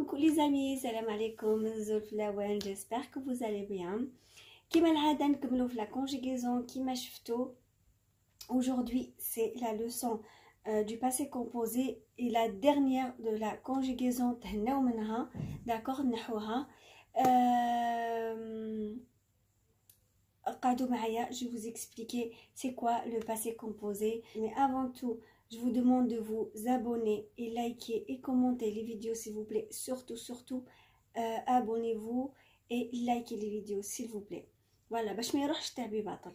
Coucou les amis, salam alaikum, Zulflawen, j'espère que vous allez bien. Kima العادة نكملوا في la conjugaison كيما شفتوا. Aujourd'hui, c'est la leçon du passé composé et la dernière de la conjugaison تهناو منها, d'accord, نحوها. قعدوا معايا, je vais vous expliquer c'est quoi le passé composé. Mais avant tout, je vous demande de vous abonner et liker et commenter les vidéos s'il vous plaît. Surtout, abonnez-vous et likez les vidéos s'il vous plaît. Voilà, باش ما يروحش تعبي باطل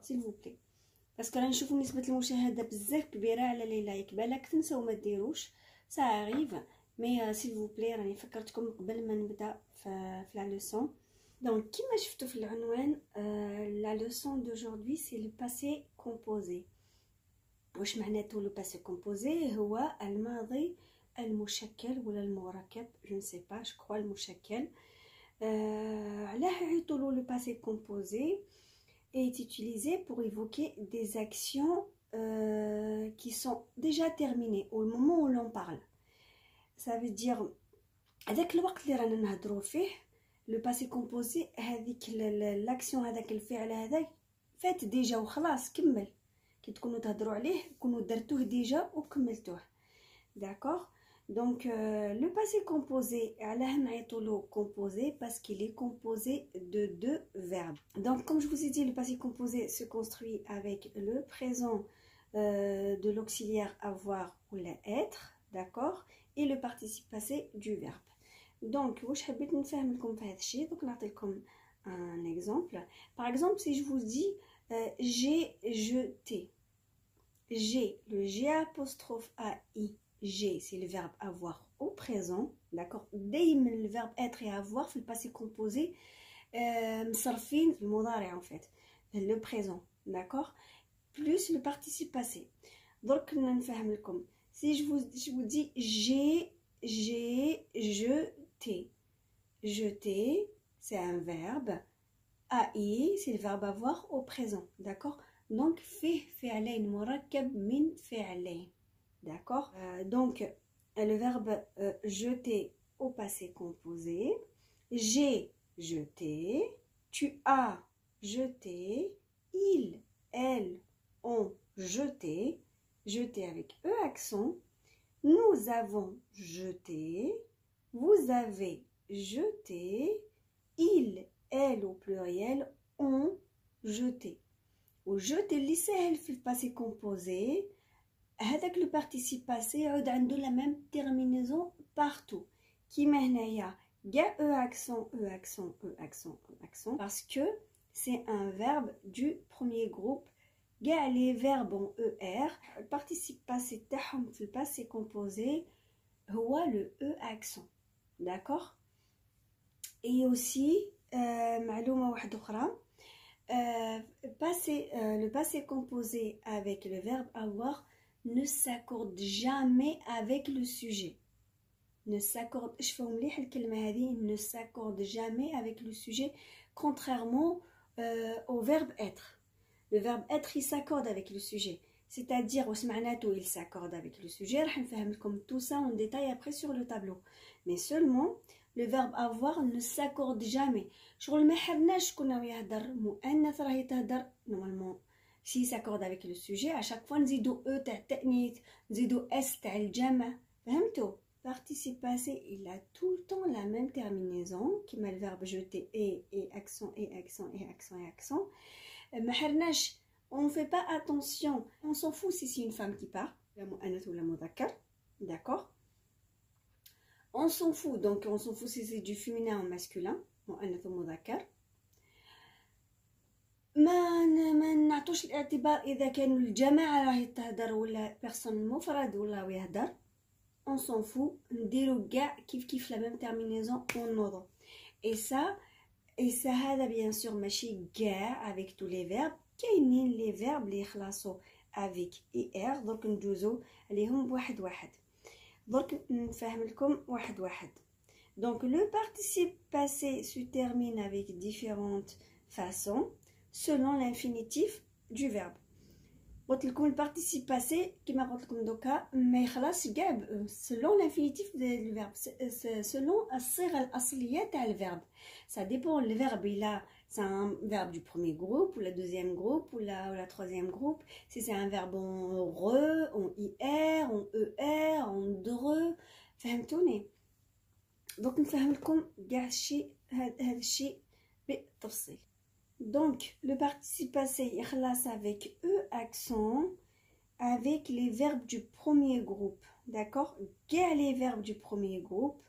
s'il vous plaît. باسكو راه نشوفوا نسبة المشاهدة بزاف كبيرة على لي لايك, بالك تنساو ما ديروش, ça arrive. Mais s'il vous plaît راني فكرتكم قبل ما نبدا في la leçon. Donc, كما شفتوا في العنوان, la leçon d'aujourd'hui c'est le passé composé. واش معناته le passé composé؟ هو الماضي المشكل ولا المركب, je ne sais pas, je crois المشكل. علاه يعيطوا le passé composé est utilisé pour évoquer des actions qui sont déjà terminées au moment où l'on parle. Ça veut dire هذاك الوقت اللي رانا نهضروا فيه le passé composé, هذيك l'action, هذاك الفعل هذا فات ديجا وخلاص كمل. كي تكونوا تهضروا عليه كونوا درتوه ديجا وكملتوه, d'accord. Donc le passé composé, علاه نعيطولو composé parce qu'il est composé de deux verbes. Donc comme je vous ai dit, le passé composé se construit avec le présent de l'auxiliaire avoir ou la être, d'accord, et le participe passé du verbe. Donc واش حبيت نفهم لكم في هذا الشيء, donc نعطيكم un exemple. Par exemple, si je vous dis j'ai jeté, j'ai, le G apostrophe AI, j'ai, c'est le verbe avoir au présent, d'accord. دايما le verbe être et avoir في le passé composé مصرفين في المضارع en fait, le présent, d'accord, plus le participe passé. Donc نفهم لكم, si je vous dis j'ai jeté, jeter c'est un verbe, AI c'est le verbe avoir au présent, d'accord. Donc فيه فعلين مركب من فعلين, d'accord. Donc le verbe jeter au passé composé, j'ai jeté, tu as jeté, il, elle, ont jeté, jeté avec E accent, nous avons jeté, vous avez jeté, il, elle au pluriel ont jeté. وجوتي اللي سهل في الباسي كومبوزي, هذاك لو بارتيسيب باسي يعود عنده لا ميم تيرمينيزون بارتو, كيما هنايا كاع او اكسون او اكسون او اكسون او اكسون, باسكو سي ان فيرب دو بروميير جروب. كاع لي فيرب اون او ار البارتيسيب باسي تاعهم في الباسي كومبوزي هو لو او اكسون, داكوغ. اي اوسي معلومه واحده اخرى, le passé composé avec le verbe avoir ne s'accorde jamais avec le sujet. Ne s'accorde, ne s'accorde jamais avec le sujet, contrairement au verbe être. Le verbe être il s'accorde avec le sujet, c'est-à-dire il s'accorde avec le sujet. Je vais vous tout ça en détail après sur le tableau, mais seulement le verbe avoir ne s'accorde jamais. شغل ما حبناش شكون راه يهضر مؤنث راه يتهضر normalement si s'accorde avec le sujet, à chaque fois نزيدو او تاع التأنيث, نزيدو اس تاع الجمع, فهمتوا. participe passé il a tout le temps la même terminaison كيما le verbe jeter et accent et accent et accent et accent. ما حرناش, on fait pas attention, on s'en fout si c'est une femme qui parle, la مؤنث ou la مذكر, d'accord. On s'en fout, donc on s'en fout si c'est du féminin ou masculin, مؤنث ومذكر. ما نعطوش الاعتبار اذا كانوا الجماعه راهي تهدر ولا بيرسون مفرد ولا يهدر, on s'en fout, نديرو كاع كيف la même terminaison en ordre. Et ça هذا bien sûr ماشي كاع avec tous les verbes, كاينين les verbes اللي يخلصوا avec er, donc ندوزو عليهم واحد واحد. درك نفهم لكم واحد واحد. Donc le participe passé se termine avec différentes façons selon l'infinitif du verbe. قلت لكم البارتيسيب باسي كما قلت لكم دوكا ما يخلصش كاع selon l'infinitif du verbe, selon الصيغه الاصليه تاع الفيرب. Ça dépend le verbe il a c'est un verbe du premier groupe ou la deuxième groupe ou la troisième groupe. Si c'est un verbe en re, en ir, en er, en dre, فهمتوني؟ دونك نفهم لكم كاع هذا الشيء بالتفصيل. Donc, le participe passé, il classe avec E accent, avec les verbes du premier groupe. D'accord? Quels les verbes du premier groupe?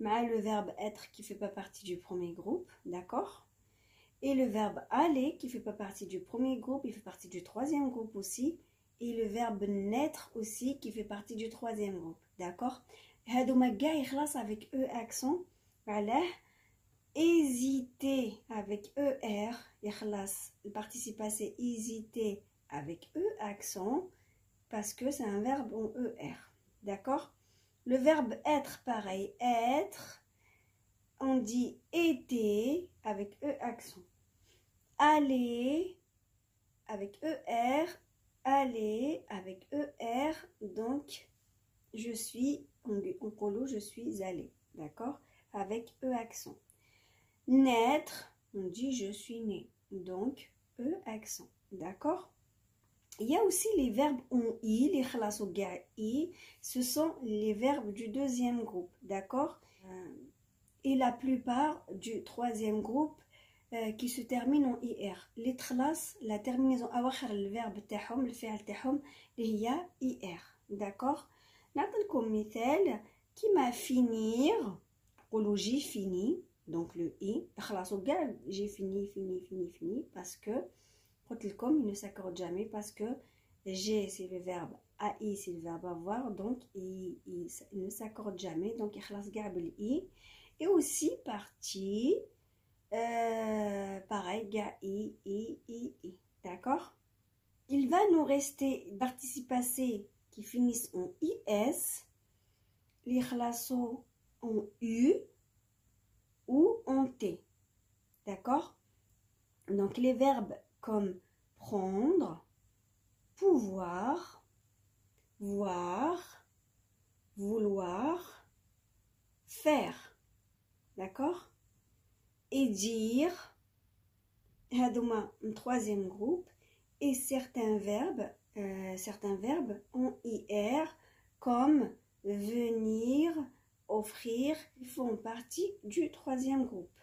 Le verbe être qui ne fait pas partie du premier groupe. D'accord? Et le verbe aller qui ne fait pas partie du premier groupe, il fait partie du troisième groupe aussi. Et le verbe naître aussi qui fait partie du troisième groupe. D'accord? Il classe avec E accent. Voilà. Hésiter avec ER, le participe passé hésiter avec E accent parce que c'est un verbe en ER. D'accord? Le verbe être, pareil, être, on dit était avec E accent. Aller avec ER, aller avec ER, donc je suis, en colo, je suis allé. D'accord? Avec E accent. Naître, on dit je suis né, donc E accent, d'accord? Il y a aussi les verbes en I, les khalas ou i, ce sont les verbes du deuxième groupe, d'accord? Et la plupart du troisième groupe qui se termine en IR. Les khalas, la terminaison awakhir le verbe تاعهم, le fi'l تاعهم اللي هي IR, d'accord? نعطيكم مثال كيما finir, قولوا j'ai fini. Donc le i, j'ai fini, parce que, il ne s'accorde jamais, parce que j'ai c'est le verbe, ai c'est le verbe avoir, donc il ne s'accorde jamais, donc il i. Et aussi partie, pareil, i, d'accord? Il va nous rester participes passés qui finissent en is, les khlasso en u, ou en T. D'accord? Donc les verbes comme prendre, pouvoir, voir, vouloir, faire. D'accord? Et dire, un troisième groupe, et certains verbes en IR comme venir, offrir, ils font partie du troisième groupe.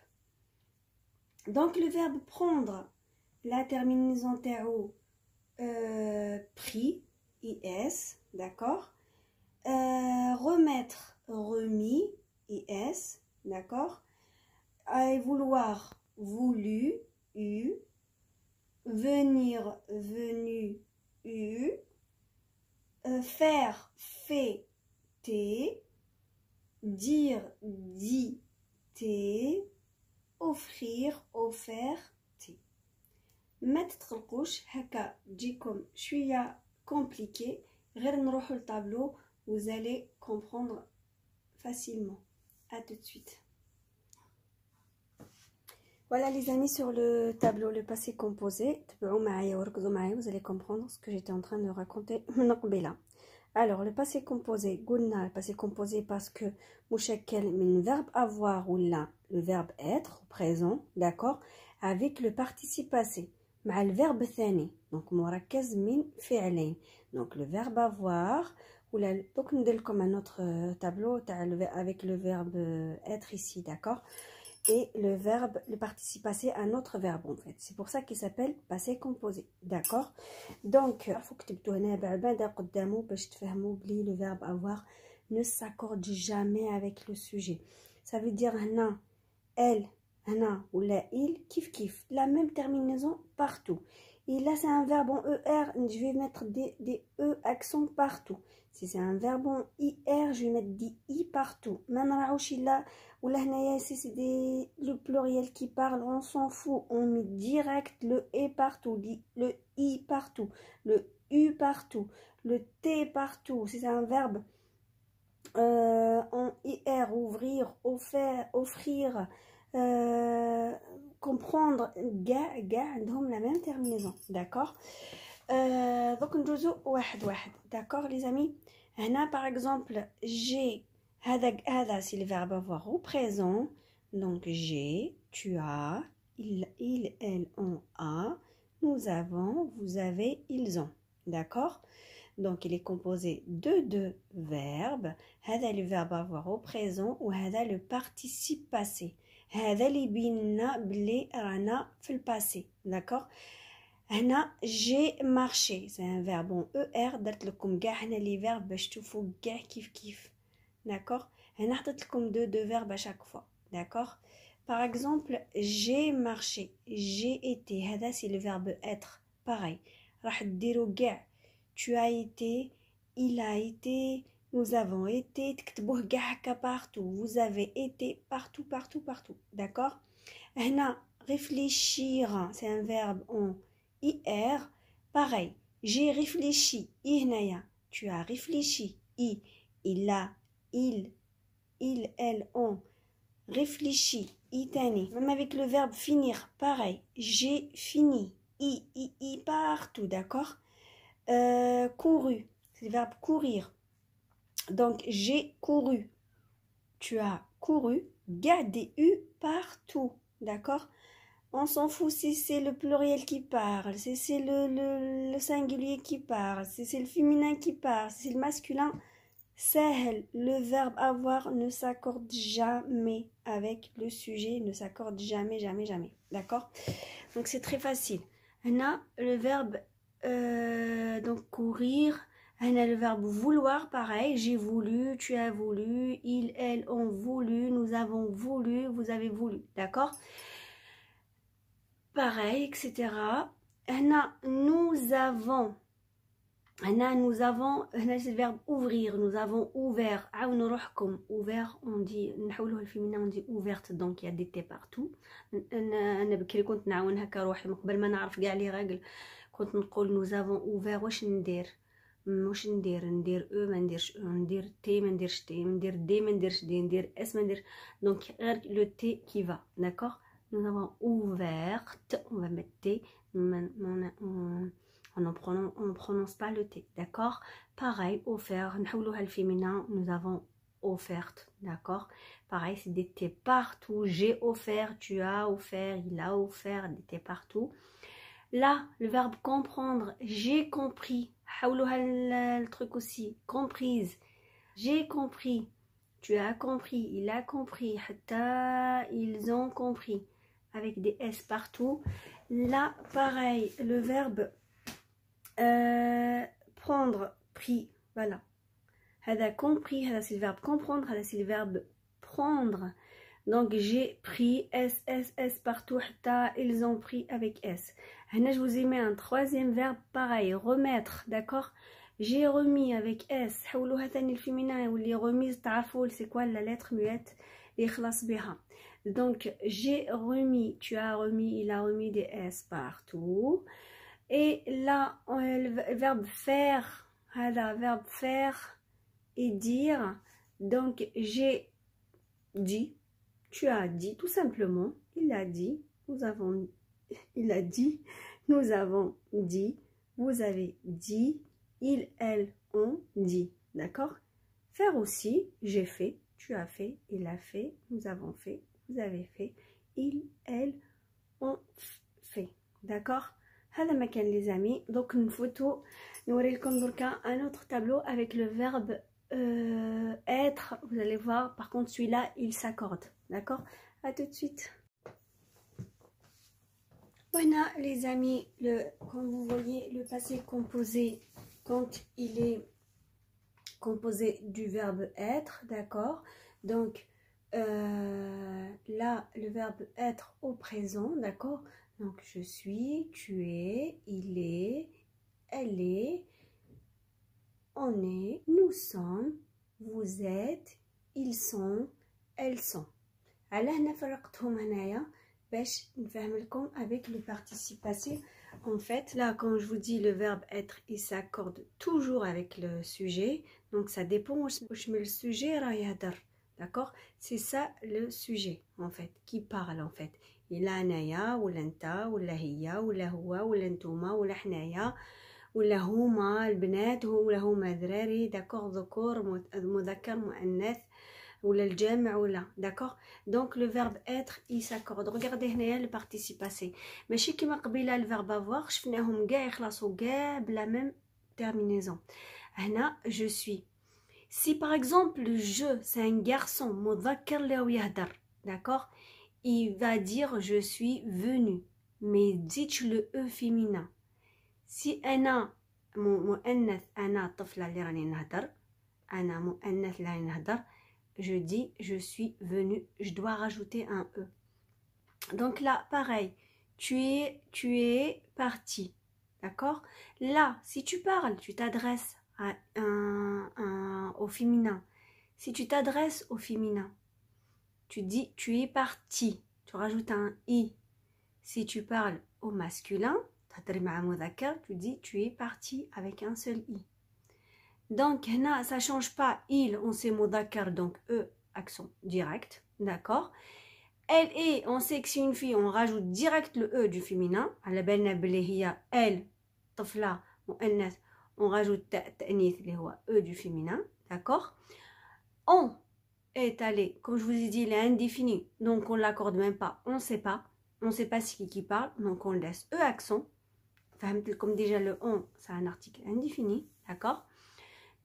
Donc le verbe prendre, la terminaison tao pris, is, d'accord? Remettre, remis, is, d'accord? Vouloir, voulu, u. Venir, venu, u. Faire, fait, t. Dire, dit, t. Offrir, offert, t. Mettre le couche, haka, comme شوية compliqué. غير نروح le tableau, vous allez comprendre facilement. À tout de suite. Voilà les amis, sur le tableau, le passé composé. Vous allez comprendre ce que j'étais en train de raconter. Alors, le passé composé, le passé composé parce que mouchakel min verbe avoir ou là, le verbe être, présent, d'accord, avec le participe passé, le verbe thani, donc mourakaz min fi'lain, donc le verbe avoir, ou là, donc nous donne comme un autre tableau avec le verbe être ici, d'accord, et le participe passé, un autre verbe en fait. C'est pour ça qu'il s'appelle passé composé, d'accord? Donc, il faut que tu le verbe avoir ne s'accorde jamais avec le sujet. Ça veut dire elle, ou la il, kif, la même terminaison partout. Et là, c'est un verbe en ER, je vais mettre des E accents partout. Si c'est un verbe en IR, je vais mettre des I partout. Maintenant, ou là, c'est le pluriel qui parle, on s'en fout. On met direct le E partout, le I partout, le U partout, le T partout. Si c'est un verbe en IR, ouvrir, offrir, comprendre, ga, la même terminaison, d'accord? Donc ندوزو واحد واحد. D'accord les amis. هنا par exemple j'ai هذا c'est le verbe avoir au présent. Donc j'ai, tu as, il, elle, on a, nous avons, vous avez, ils ont. D'accord? Donc il est composé de deux verbes. هذا le verbe avoir au présent وهذا le participe passé. هذا اللي يبيننا بلي رانا في الباسي. D'accord? هنا j'ai marché, c'est un verbe en ER. درت لكم كاع هنا لي فيرب باش تشوفوا كاع كيف. D'accord? هنا حطيت لكم deux verbes à chaque fois. D'accord? Par exemple, j'ai marché, j'ai été. هذا c'est le verbe être. Pareil. راح ديروا كاع tu as été, il a été, nous avons été. تكتبوه كاع هكا partout. Vous avez été partout. D'accord? هنا réfléchir, c'est un verbe en IR. Pareil, j'ai réfléchi. هنايا tu as réfléchi. Il a, il, elle, on. Réfléchi. Itani. Même avec le verbe finir. Pareil, j'ai fini. I, partout. D'accord? Couru. C'est le verbe courir. Donc, j'ai couru. Tu as couru. Gardez U partout. D'accord? On s'en fout si c'est le pluriel qui parle, si c'est le singulier qui parle, si c'est le féminin qui parle, si c'est le masculin. Sahel, le verbe avoir ne s'accorde jamais avec le sujet, ne s'accorde jamais. D'accord? Donc c'est très facile. On a le verbe donc courir. On a le verbe vouloir, pareil. J'ai voulu, tu as voulu, ils, elles ont voulu, nous avons voulu, vous avez voulu. D'accord? Pareil, etc. Nous avons, c'est le verbe ouvrir. Nous avons ouvert. Ouvert, on dit, نحولوه الفيمينا, on dit ouverte. Donc il y a des T partout. أنا بكري كنت نعاون هكا روحي من قبل ما نعرف كاع لي راجل. كنت نقول nous avons ouvert. واش ندير او ما نديرش او، ندير تي ما نديرش تي، ندير دي ما نديرش دي، ندير اس ما ندير. دونك غير لو تي كي فا. داكوغ. Nous avons ouverte, on va mettre T, on ne prononce pas le T, d'accord? Pareil, offert, nous avons offerte, d'accord? Pareil, c'est des T partout. J'ai offert, tu as offert, il a offert, des T partout. Là, le verbe comprendre, j'ai compris. Le truc aussi, comprise. J'ai compris, tu as compris, il a compris, ils ont compris. Avec des S partout. Là, pareil, le verbe prendre, pris, voilà. Hada compris, c'est le verbe comprendre, c'est le verbe prendre. Donc j'ai pris S partout, ils ont pris avec S. Là, je vous ai mis un troisième verbe, pareil, remettre, d'accord? J'ai remis avec S. Le féminin ou les remises, c'est quoi la lettre muette? Donc j'ai remis, tu as remis, il a remis des S partout. Et là, le verbe faire, verbe faire et dire. Donc j'ai dit, tu as dit, tout simplement, il a dit, nous avons, il a dit, nous avons dit, vous avez dit, ils, elles ont dit. D'accord? Faire aussi, j'ai fait, tu as fait, il a fait, nous avons fait, vous avez fait, ils, elles ont fait. D'accord? هذا ما كان les amis. Donc نفوتو نوري لكم دركا un autre tableau avec le verbe être. Vous allez voir, par contre celui-là il s'accorde. D'accord? À tout de suite. Voilà les amis, comme vous voyez, le passé composé quand il est composé du verbe être. D'accord? Donc là le verbe être au présent. D'accord? Donc je suis, tu es, il est, elle est, on est, nous sommes, vous êtes, ils sont, elles sont. علاه هنا فرقتهم هنايا باش نفهم لكم avec le participe passé. En fait, là, quand je vous dis le verbe être, il s'accorde toujours avec le sujet. Donc ça dépend où le sujet راه يهدر. D'accord? C'est ça le sujet en fait, qui parle en fait. إلا أنايا ولا أنت ولا هي ولا هو ولا نتوما ولا حنايا ولا هما البنات ولا هما دراري داكوغ ذكور مذكر مؤنث ولا الجمع ولا داكوغ. دونك لو فيرب être il s'accorde. regardez هنايا le participe passé ماشي كيما قبيله الفيرب avoir شفناهم كاع يخلصوا كاع بلا ميم terminaison. هنا je suis. Si par exemple je c'est un garçon مذكر اللي هو يهدر داكوغ il va dire je suis venu mais dites le e féminin. Si أنا مؤنث أنا طفلة اللي راني نهدر أنا مؤنث اللي راني نهدر je dis je suis venu, je dois rajouter un e. Donc là pareil, tu es parti, d'accord. Là si tu parles tu t'adresses à au féminin. Si tu t'adresses au féminin tu dis tu es parti, tu rajoutes un i. Si tu parles au masculin tu dis tu es parti avec un seul i. Donc là ça change pas, il on sait mudhakkar donc e accent direct, d'accord. Elle est, on sait que c'est une fille, on rajoute direct le e du féminin. على بالنا بلي هي elle طفلة مؤنث on rajoute تأنيث اللي هو e du féminin, d'accord. On est allé, comme je vous ai dit, il est indéfini, donc on l'accorde même pas, on sait pas c'est qui parle, donc on laisse e accent. Comme déjà le on c'est un article indéfini, d'accord.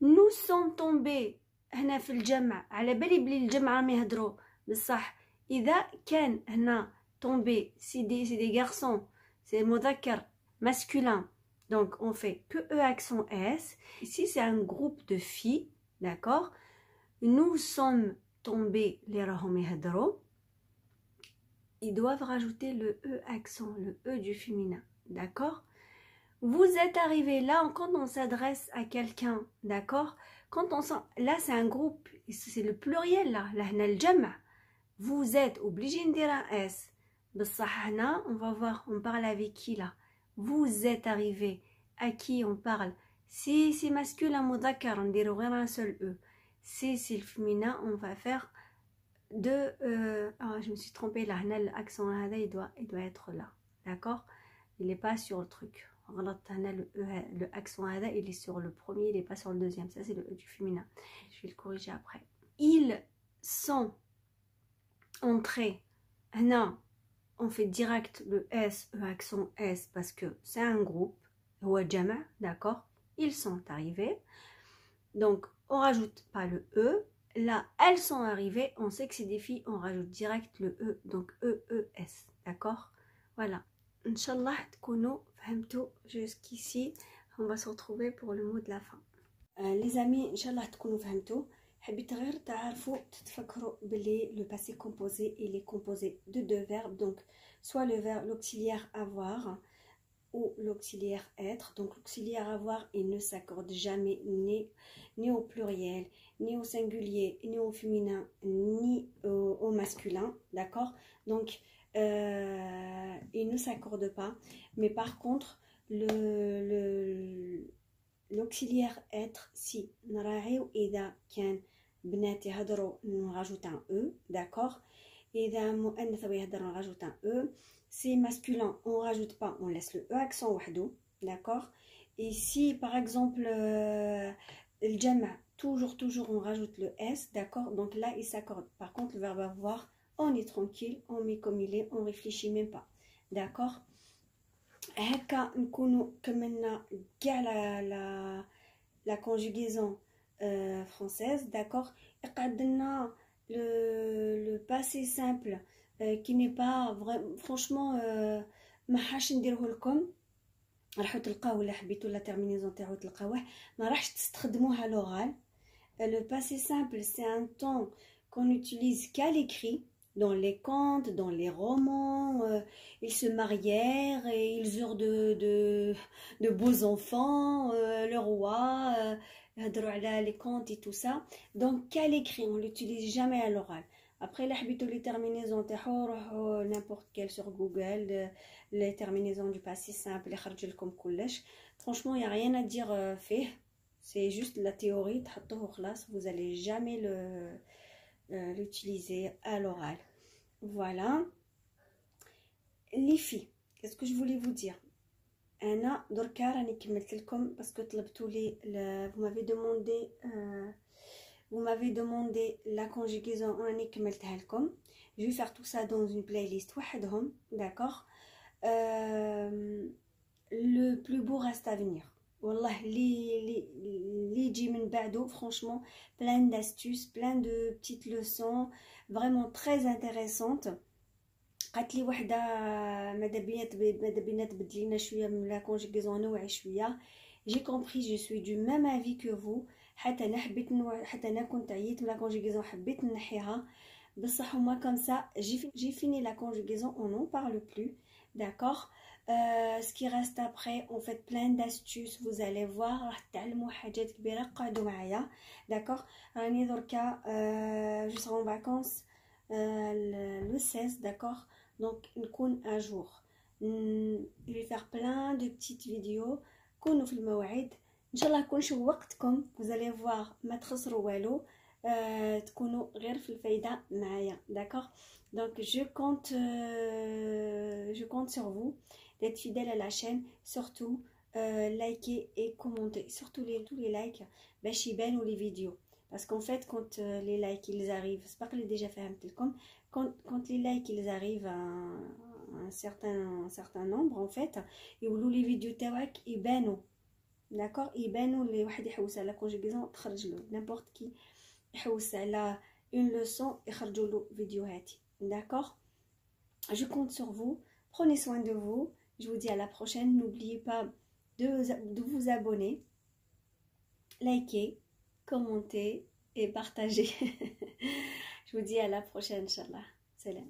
Nous sommes tombés هنا في الجمع على بالي بلي الجمع راهم يهضروا بصح اذا كان هنا tombé c'est des garçons c'est مذكر masculin donc on fait que e accent s. Ici c'est un groupe de filles, d'accord. Nous sommes tombés les راهم يهضروا ils doivent rajouter le e accent, le e du féminin, d'accord. Vous êtes arrivé là quand on s'adresse à quelqu'un, d'accord. Quand on là c'est un groupe, c'est le pluriel là هنا الجمع. Vous êtes obligé de dire un s. بصح هنا on va voir, on parle avec qui là. Vous êtes arrivé, à qui on parle. Si c'est masculin مذكر on dirait غير un seul e. Si c'est le féminin on va faire je me suis trompée là, l'accent il doit être là, d'accord. Il n'est pas sur le truc. Le accent il est sur le premier, il n'est pas sur le deuxième. Ça c'est le e du féminin. Je vais le corriger après. Ils sont entrés. Non, on fait direct le s, e accent s parce que c'est un groupe. D'accord. Ils sont arrivés. Donc on rajoute pas le e. Là, elles sont arrivées, on sait que c'est des filles, on rajoute direct le e, donc e-e-s, d'accord. Voilà. Inch'Allah, تكونوا فهمتوا jusqu'ici. On va se retrouver pour le mot de la fin. Les amis, Inch'Allah تكونوا فهمتوا. حبيت غير تعرفوا تتفكروا باللي le passé composé il est composé de deux verbes, donc soit le verbe l'auxiliaire avoir ou l'auxiliaire être. Donc l'auxiliaire avoir il ne s'accorde jamais ni au pluriel, ni au singulier, ni au féminin, ni au masculin, d'accord. Donc il ne s'accorde pas, mais par contre l'auxiliaire être si نراعيو إذا كان بنات يهضروا نراجوت un e, d'accord. إذا مؤنث يهضر نراجوت un e. Si masculin, on rajoute pas, on laisse le e accent wahdo, d'accord. Et si par exemple le jama, toujours on rajoute le s, d'accord. Donc là il s'accorde. Par contre le verbe avoir, on est tranquille, on met comme il est, on réfléchit même pas, d'accord. هكا نكونوا كملنا كاع la conjugaison française, d'accord. يقعد لنا le passé simple qui n'est pas vraiment franchement ما حاش نديره لكم. راحوا تلقاوه الا حبيتوا لا تيرمينيزون تاعو تلقاوه، ما راحش تستخدموها l'oral. Le passé simple c'est un temps qu'on utilise qu'à l'écrit, dans les contes, dans les romans. Ils se marièrent et ils eurent de beaux enfants, le roi les contes et tout ça. Donc qu'à l'écrit, on l'utilise jamais à l'oral. Après les habitos les terminaisons n'importe quelle sur Google, les terminaisons du passé simple les kharjel comme كلش. Franchement il y a rien à dire fait, c'est juste la théorie. Vous allez jamais l'utiliser à l'oral. Voilà les filles, qu'est-ce que je voulais vous dire. انا دركا راني كملت لكم باسكو طلبتوا لي vous m'avez demandé la conjugaison راني كملتها لكم. je vais faire tout ça dans une playlist وحدهم. d'accord. le plus beau reste à venir. والله li يجي من بعده franchement plein d'astuces, plein de petites leçons vraiment très intéressantes. قالت لي وحده ماذا بينا تبدلينا شويه من لا كونجيغيزون نوعي شويه. j'ai compris, je suis du même avis que vous. حتى انا حبيت حتى انا كنت عييت من لا كونجيغيزون حبيت نحيها بصح هما comme ça j'ai fini la conjugaison, on n'en parle plus. d'accord. ce qui reste après, on fait plein d'astuces, vous allez voir راح تعلموا حاجات كبيره. قعدوا معايا. d'accord. راني دركا je serai en vacances le 16. d'accord. donc نكون un jour je vais faire plein de petites vidéos. كونوا في المواعيد ان شاء الله. كون شوقتكم vous allez voir ما تخسروا والو. تكونوا غير في الفايده معايا. d'accord. donc je compte sur vous d'être fidèle à la chaîne. surtout likez et commentez, surtout tous les likes باش يبانوا les vidéos. parce qu'en fait quand les likes ils arrivent, c'est pas que j'ai déjà fait comme quand les likes ils arrivent à un certain nombre en fait, يقولوا les vidéos تاعك يبانوا. d'accord. يبانوا اللي واحد يحوس على conjugaison تخرج له n'importe qui يحوس على une leçon يخرجوا له فيديوهاتي. d'accord. je compte sur vous. prenez soin de vous. je vous dis à la prochaine. n'oubliez pas de vous abonner, liker, commenter et partager. je vous dis à la prochaine, Inch'Allah. Salam.